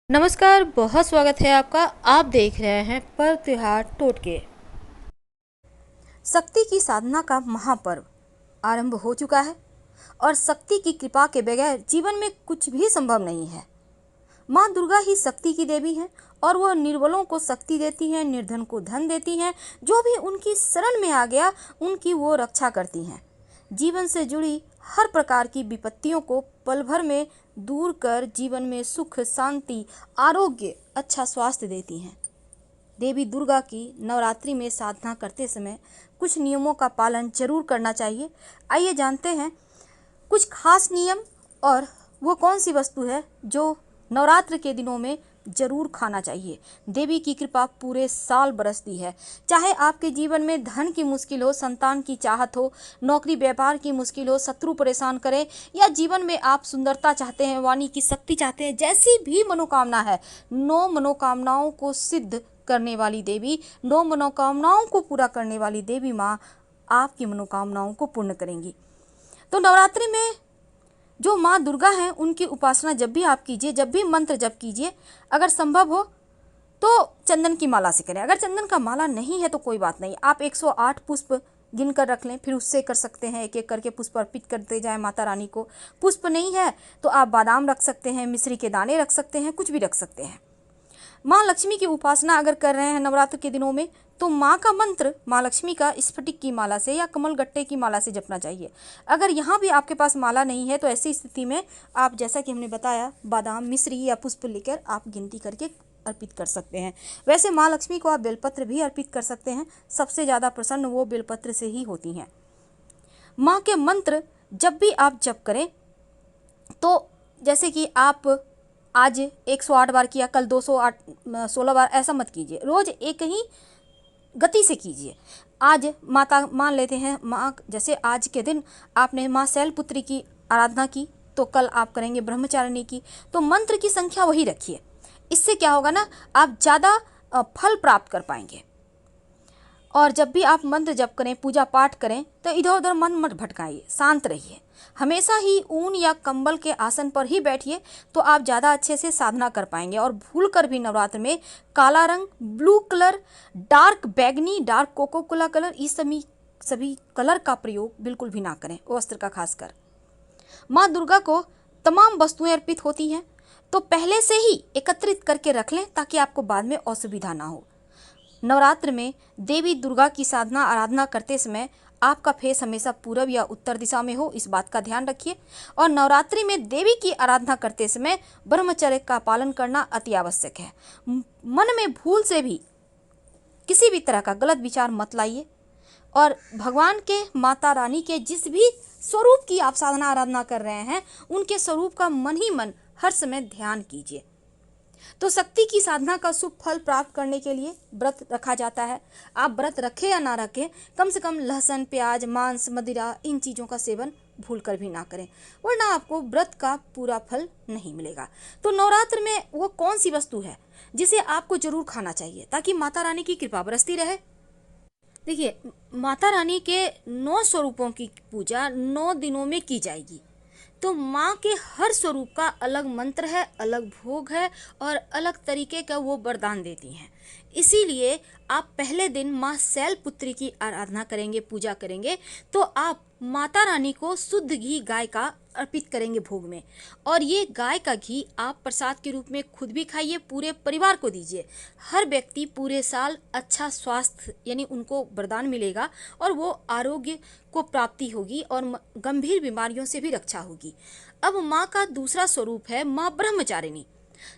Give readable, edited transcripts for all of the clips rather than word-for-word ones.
नमस्कार, बहुत स्वागत है आपका। आप देख रहे हैं पर्व त्योहार टोटके। शक्ति की साधना का महापर्व आरंभ हो चुका है और शक्ति की कृपा के बगैर जीवन में कुछ भी संभव नहीं है। माँ दुर्गा ही शक्ति की देवी हैं और वह निर्बलों को शक्ति देती हैं, निर्धन को धन देती हैं। जो भी उनकी शरण में आ गया उनकी वो रक्षा करती हैं। जीवन से जुड़ी हर प्रकार की विपत्तियों को पल भर में दूर कर जीवन में सुख, शांति, आरोग्य, अच्छा स्वास्थ्य देती हैं। देवी दुर्गा की नवरात्रि में साधना करते समय कुछ नियमों का पालन जरूर करना चाहिए। आइए जानते हैं कुछ खास नियम और वो कौन सी वस्तु है जो नवरात्र के दिनों में जरूर खाना चाहिए। देवी की कृपा पूरे साल बरसती है। चाहे आपके जीवन में धन की मुश्किल हो, संतान की चाहत हो, नौकरी व्यापार की मुश्किल हो, शत्रु परेशान करे, या जीवन में आप सुंदरता चाहते हैं, वाणी की शक्ति चाहते हैं, जैसी भी मनोकामना है, 9 मनोकामनाओं को सिद्ध करने वाली देवी, 9 मनोकामनाओं को पूरा करने वाली देवी माँ आपकी मनोकामनाओं को पूर्ण करेंगी। तो नवरात्रि में जो माँ दुर्गा हैं उनकी उपासना जब भी आप कीजिए, जब भी मंत्र जप कीजिए, अगर संभव हो तो चंदन की माला से करें। अगर चंदन का माला नहीं है तो कोई बात नहीं, आप 108 पुष्प गिन कर रख लें, फिर उससे कर सकते हैं। एक एक करके पुष्प अर्पित करते जाएं माता रानी को। पुष्प नहीं है तो आप बादाम रख सकते हैं, मिश्री के दाने रख सकते हैं, कुछ भी रख सकते हैं। माँ लक्ष्मी की उपासना अगर कर रहे हैं नवरात्र के दिनों में तो माँ का मंत्र माँ लक्ष्मी का स्फटिक की माला से या कमल गट्टे की माला से जपना चाहिए। अगर यहाँ भी आपके पास माला नहीं है तो ऐसी स्थिति में आप, जैसा कि हमने बताया, बादाम, मिश्री या पुष्प लेकर आप गिनती करके अर्पित कर सकते हैं। वैसे माँ लक्ष्मी को आप बेलपत्र भी अर्पित कर सकते हैं। सबसे ज़्यादा प्रसन्न वो बेलपत्र से ही होती हैं। माँ के मंत्र जब भी आप जप करें तो जैसे कि आप आज 108 बार किया, कल 216 बार, ऐसा मत कीजिए। रोज एक ही गति से कीजिए। आज माता मान लेते हैं माँ, जैसे आज के दिन आपने माँ शैलपुत्री की आराधना की तो कल आप करेंगे ब्रह्मचारिणी की। तो मंत्र की संख्या वही रखिए। इससे क्या होगा ना, आप ज़्यादा फल प्राप्त कर पाएंगे। और जब भी आप मंत्र जप करें, पूजा पाठ करें तो इधर उधर मन मत भटकाइए, शांत रहिए। हमेशा ही ऊन या कंबल के आसन पर ही बैठिए तो आप ज़्यादा अच्छे से साधना कर पाएंगे। और भूल कर भी नवरात्र में काला रंग, ब्लू कलर, डार्क बैगनी, डार्क कोको कोला कलर, इस सभी कलर का प्रयोग बिल्कुल भी ना करें, वस्त्र का खासकर। माँ दुर्गा को तमाम वस्तुएं अर्पित होती हैं तो पहले से ही एकत्रित करके रख लें ताकि आपको बाद में असुविधा ना हो। नवरात्र में देवी दुर्गा की साधना आराधना करते समय आपका फेस हमेशा पूरब या उत्तर दिशा में हो, इस बात का ध्यान रखिए। और नवरात्रि में देवी की आराधना करते समय ब्रह्मचर्य का पालन करना अति आवश्यक है। मन में भूल से भी किसी भी तरह का गलत विचार मत लाइए और भगवान के, माता रानी के जिस भी स्वरूप की आप साधना आराधना कर रहे हैं उनके स्वरूप का मन ही मन हर समय ध्यान कीजिए। तो शक्ति की साधना का शुभ फल प्राप्त करने के लिए व्रत रखा जाता है। आप व्रत रखें या ना रखें, कम से कम लहसुन, प्याज, मांस, मदिरा, इन चीज़ों का सेवन भूल कर भी ना करें, वरना आपको व्रत का पूरा फल नहीं मिलेगा। तो नवरात्र में वो कौन सी वस्तु है जिसे आपको जरूर खाना चाहिए ताकि माता रानी की कृपा बरसती रहे। देखिए, माता रानी के 9 स्वरूपों की पूजा 9 दिनों में की जाएगी। तो माँ के हर स्वरूप का अलग मंत्र है, अलग भोग है और अलग तरीके का वो वरदान देती हैं। इसीलिए आप पहले दिन माँ शैलपुत्री की आराधना करेंगे, पूजा करेंगे तो आप माता रानी को शुद्ध घी गाय का अर्पित करेंगे भोग में। और ये गाय का घी आप प्रसाद के रूप में खुद भी खाइए, पूरे परिवार को दीजिए। हर व्यक्ति पूरे साल अच्छा स्वास्थ्य, यानी उनको वरदान मिलेगा और वो आरोग्य को प्राप्ति होगी और गंभीर बीमारियों से भी रक्षा होगी। अब माँ का दूसरा स्वरूप है माँ ब्रह्मचारिणी।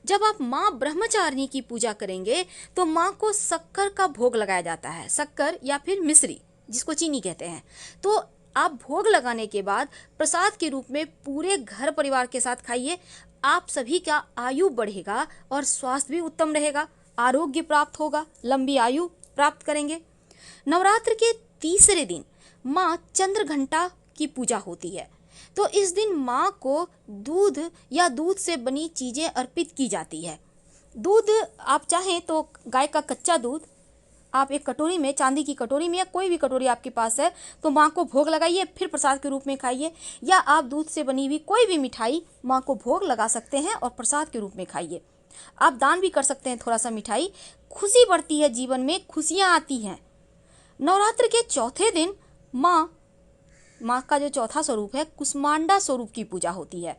जब आप माँ ब्रह्मचारिणी की पूजा करेंगे तो माँ को शक्कर का भोग लगाया जाता है, शक्कर या फिर मिश्री जिसको चीनी कहते हैं। तो आप भोग लगाने के बाद प्रसाद के रूप में पूरे घर परिवार के साथ खाइए। आप सभी का आयु बढ़ेगा और स्वास्थ्य भी उत्तम रहेगा, आरोग्य प्राप्त होगा, लंबी आयु प्राप्त करेंगे। नवरात्र के तीसरे दिन माँ चंद्रघंटा की पूजा होती है। तो इस दिन माँ को दूध या दूध से बनी चीज़ें अर्पित की जाती है। दूध आप चाहें तो गाय का कच्चा दूध आप एक कटोरी में, चांदी की कटोरी में या कोई भी कटोरी आपके पास है, तो माँ को भोग लगाइए, फिर प्रसाद के रूप में खाइए। या आप दूध से बनी हुई कोई भी मिठाई माँ को भोग लगा सकते हैं और प्रसाद के रूप में खाइए। आप दान भी कर सकते हैं थोड़ा सा मिठाई। खुशी बढ़ती है, जीवन में खुशियाँ आती हैं। नवरात्र के चौथे दिन माँ का जो चौथा स्वरूप है कुष्मांडा स्वरूप की पूजा होती है।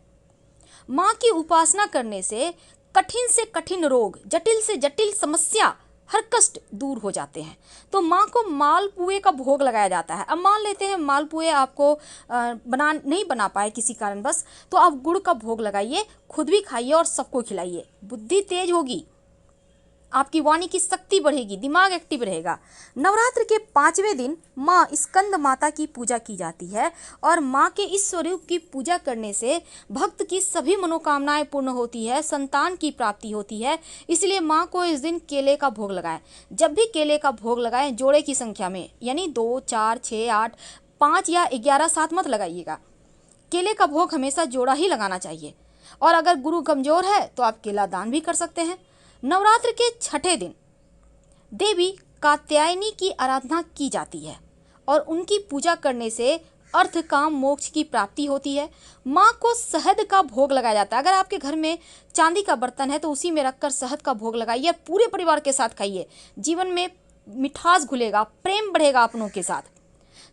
माँ की उपासना करने से कठिन रोग, जटिल से जटिल समस्या, हर कष्ट दूर हो जाते हैं। तो माँ को मालपुए का भोग लगाया जाता है। अब मान लेते हैं मालपुए आपको नहीं बना पाए किसी कारणवश, तो आप गुड़ का भोग लगाइए, खुद भी खाइए और सबको खिलाइए। बुद्धि तेज होगी, आपकी वाणी की शक्ति बढ़ेगी, दिमाग एक्टिव रहेगा। नवरात्र के 5वें दिन माँ स्कंद माता की पूजा की जाती है और माँ के इस स्वरूप की पूजा करने से भक्त की सभी मनोकामनाएं पूर्ण होती है, संतान की प्राप्ति होती है। इसलिए माँ को इस दिन केले का भोग लगाएं। जब भी केले का भोग लगाएं जोड़े की संख्या में, यानी 2, 4, 6, 8, 5 या 11 साथ मत लगाइएगा। केले का भोग हमेशा जोड़ा ही लगाना चाहिए। और अगर गुरु कमजोर है तो आप केला दान भी कर सकते हैं। नवरात्र के छठे दिन देवी कात्यायनी की आराधना की जाती है और उनकी पूजा करने से अर्थ काम मोक्ष की प्राप्ति होती है। माँ को शहद का भोग लगाया जाता है। अगर आपके घर में चांदी का बर्तन है तो उसी में रखकर शहद का भोग लगाइए और पूरे परिवार के साथ खाइए। जीवन में मिठास घुलेगा, प्रेम बढ़ेगा अपनों के साथ।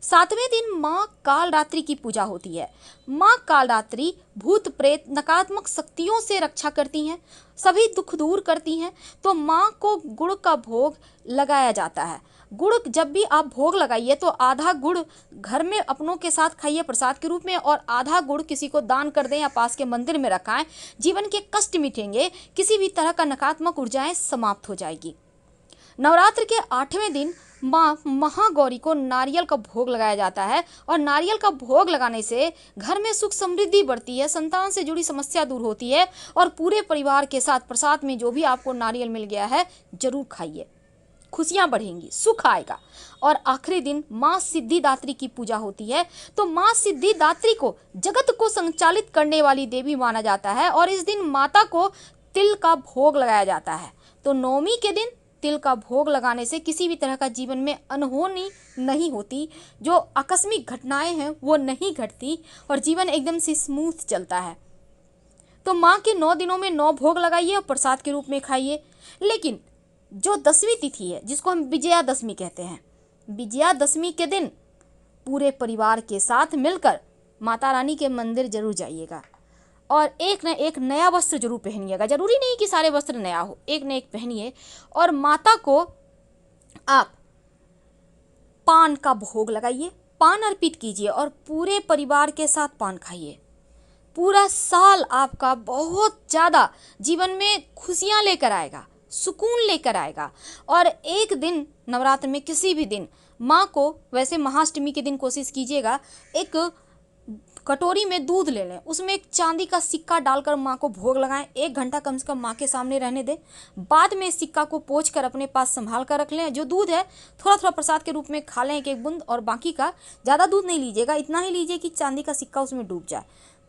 7वें दिन माँ कालरात्रि की पूजा होती है। माँ कालरात्रि भूत प्रेत नकारात्मक शक्तियों से रक्षा करती हैं, सभी दुख दूर करती हैं। तो माँ को गुड़ का भोग लगाया जाता है। गुड़ जब भी आप भोग लगाइए तो आधा गुड़ घर में अपनों के साथ खाइए प्रसाद के रूप में और आधा गुड़ किसी को दान कर दें या पास के मंदिर में रखाएं। जीवन के कष्ट मिटेंगे, किसी भी तरह का नकारात्मक ऊर्जाएं समाप्त हो जाएगी। नवरात्र के 8वें दिन माँ महागौरी को नारियल का भोग लगाया जाता है और नारियल का भोग लगाने से घर में सुख समृद्धि बढ़ती है, संतान से जुड़ी समस्या दूर होती है और पूरे परिवार के साथ प्रसाद में जो भी आपको नारियल मिल गया है जरूर खाइए, खुशियाँ बढ़ेंगी, सुख आएगा। और आखिरी दिन माँ सिद्धिदात्री की पूजा होती है। तो माँ सिद्धिदात्री को जगत को संचालित करने वाली देवी माना जाता है और इस दिन माता को तिल का भोग लगाया जाता है। तो नवमी के दिन तिल का भोग लगाने से किसी भी तरह का जीवन में अनहोनी नहीं होती, जो आकस्मिक घटनाएं हैं वो नहीं घटती और जीवन एकदम से स्मूथ चलता है। तो माँ के 9 दिनों में 9 भोग लगाइए और प्रसाद के रूप में खाइए। लेकिन जो 10वीं तिथि है जिसको हम विजयादशमी कहते हैं, विजयादशमी के दिन पूरे परिवार के साथ मिलकर माता रानी के मंदिर जरूर जाइएगा और एक न एक नया वस्त्र जरूर पहनिएगा। जरूरी नहीं कि सारे वस्त्र नया हो, एक न एक पहनिए और माता को आप पान का भोग लगाइए, पान अर्पित कीजिए और पूरे परिवार के साथ पान खाइए। पूरा साल आपका बहुत ज़्यादा जीवन में खुशियाँ लेकर आएगा, सुकून लेकर आएगा। और एक दिन नवरात्र में किसी भी दिन माँ को, वैसे महाअष्टमी के दिन कोशिश कीजिएगा, एक कटोरी में दूध ले लें, उसमें एक चांदी का सिक्का डालकर माँ को भोग लगाएं। 1 घंटा कम से कम माँ के सामने रहने दें। बाद में इस सिक्का को पोंछ कर अपने पास संभाल कर रख लें। जो दूध है थोड़ा थोड़ा प्रसाद के रूप में खा लें, एक बूंद, और बाकी का ज़्यादा दूध नहीं लीजिएगा, इतना ही लीजिए कि चांदी का सिक्का उसमें डूब जाए।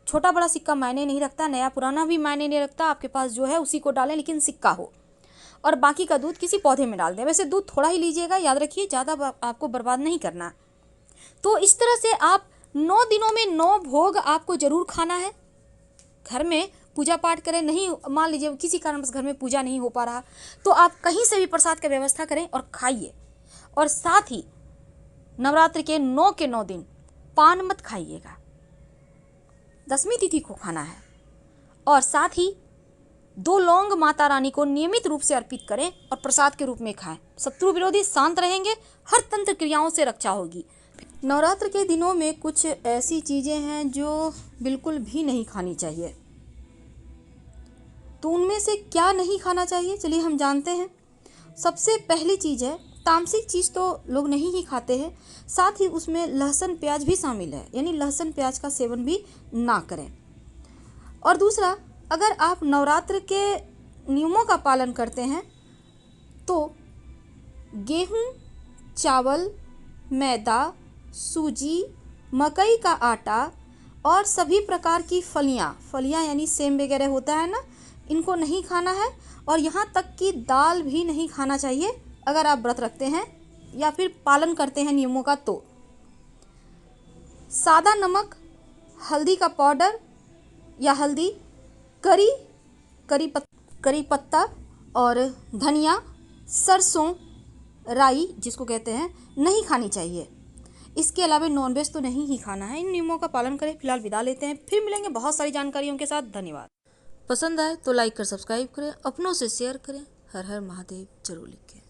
छोटा बड़ा सिक्का मायने नहीं रखता, नया पुराना भी मायने नहीं रखता, आपके पास जो है उसी को डालें लेकिन सिक्का हो। और बाकी का दूध किसी पौधे में डाल दें। वैसे दूध थोड़ा ही लीजिएगा, याद रखिए ज़्यादा आपको बर्बाद नहीं करना। तो इस तरह से आप 9 दिनों में 9 भोग आपको जरूर खाना है। घर में पूजा पाठ करें, नहीं मान लीजिए किसी कारणवश घर में पूजा नहीं हो पा रहा तो आप कहीं से भी प्रसाद की व्यवस्था करें और खाइए। और साथ ही नवरात्र के 9 के 9 दिन पान मत खाइएगा, 10वीं तिथि को खाना है। और साथ ही 2 लौंग माता रानी को नियमित रूप से अर्पित करें और प्रसाद के रूप में खाएं। शत्रु विरोधी शांत रहेंगे, हर तंत्र क्रियाओं से रक्षा होगी। नवरात्र के दिनों में कुछ ऐसी चीज़ें हैं जो बिल्कुल भी नहीं खानी चाहिए। तो उनमें से क्या नहीं खाना चाहिए, चलिए हम जानते हैं। सबसे पहली चीज़ है, तामसिक चीज़ तो लोग नहीं ही खाते हैं, साथ ही उसमें लहसुन प्याज भी शामिल है, यानी लहसुन प्याज का सेवन भी ना करें। और दूसरा, अगर आप नवरात्र के नियमों का पालन करते हैं तो गेहूँ, चावल, मैदा, सूजी, मकई का आटा और सभी प्रकार की फलियाँ यानी सेम वगैरह होता है ना, इनको नहीं खाना है। और यहाँ तक कि दाल भी नहीं खाना चाहिए अगर आप व्रत रखते हैं या फिर पालन करते हैं नियमों का। तो सादा नमक, हल्दी का पाउडर या हल्दी, करी करी पत्ता और धनिया, सरसों, राई जिसको कहते हैं, नहीं खानी चाहिए। इसके अलावा नॉनवेज तो नहीं ही खाना है। इन नियमों का पालन करें। फिलहाल विदा लेते हैं, फिर मिलेंगे बहुत सारी जानकारियों के साथ। धन्यवाद। पसंद आए तो लाइक कर सब्सक्राइब करें, अपनों से शेयर करें। हर हर महादेव जरूर लिखें।